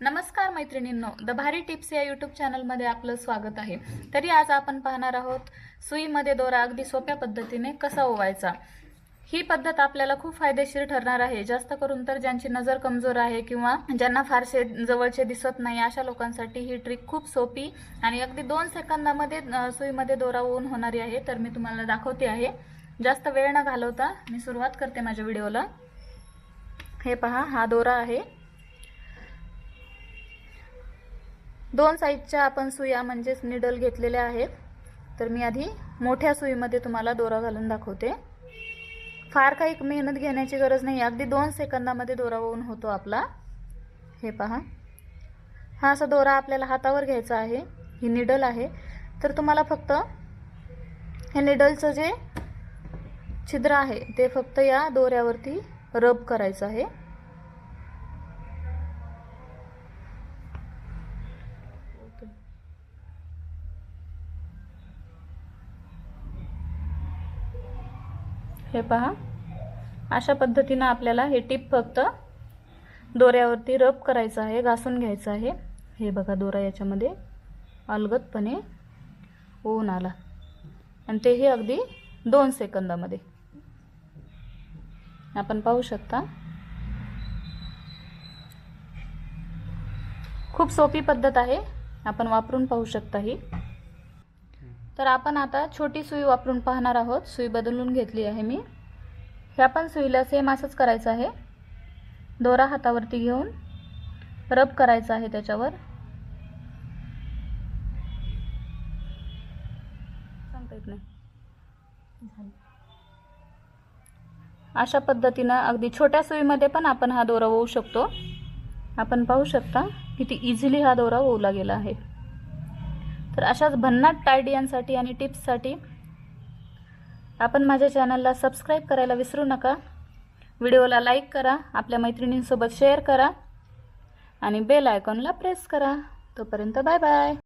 नमस्कार मैत्रिणींनो, द भारी टिप्स या यूट्यूब चॅनलमध्ये आपलं स्वागत आहे। तरी आज आपण पाहणार आहोत सुईमध्ये दोरा अगदी सोप्या पद्धतीने कसा ओवायचा। ही पद्धत आपल्याला खूप फायदेशीर ठरणार आहे, जास्त करून तर ज्यांची नजर कमजोर आहे किंवा ज्यांना फारसे जवळचे दिसत नाही अशा लोकांसाठी ही ट्रिक खूप सोपी आणि अगदी 2 सेकंदामध्ये सुईमध्ये दोरा ओवून होणारी आहे। तर मी तुम्हाला दाखवते आहे। जास्त वेळ न घालवता मी सुरुवात करते माझ्या व्हिडिओला। हे पहा, हा दोरा आहे। 2 साइजच्या आपण सुया म्हणजे निडल घेतलेल्या आहेत। तर मी आधी मोठ्या सुईमध्ये तुम्हाला दोरा घालून दाखवते। फार काही मेहनत घेण्याची गरज नाही, अगदी 2 सेकंदामध्ये दोरा ओवून होतो आपला। हे पहा, हा असा दोरा आपल्याला हातावर घ्यायचा आहे। ही निडल आहे, तर तुम्हाला फक्त हे निडलचं जे छिद्र आहे ते फक्त या दोऱ्यावरती रब करायचं आहे। हे पहा, अशा पद्धतीने आपल्याला हे टिप फक्त दोऱ्यावरती रब करायचं आहे, घासून घ्यायचं आहे। हे बघा, दोरा याच्यामध्ये अलगदपणे ओवून आला आणि तेही अगदी 2 सेकंदामध्ये आपण पाहू शकता। खूप सोपी पद्धत आहे, आपण वापरून पाहू शकता ही। तर आपण आता छोटी सुई वापरून पाहणार आहोत। सुई बदलून घेतली आहे मी। ह्या पण सुईला सेम असंच करायचं आहे। दोरा हातावरती घेऊन रब करायचा आहे त्याच्यावर। सांगता येत नाही। अशा पद्धतीने अगदी छोट्या सुईमध्ये पण आपण हा दोरा ओवू शकतो। आपण पाहू शकता किती इझिली हा दोरा ओवला गेला आहे। तर अशाच भन्नाट आयडियांसाठी आणि टिप्ससाठी आपण माझ्या चॅनलला सबस्क्राइब करायला विसरू नका। व्हिडिओला लाईक करा, आपल्या मैत्रिणींसोबत शेअर करा आणि बेल आयकॉनला प्रेस करा। तोपर्यंत बाय बाय।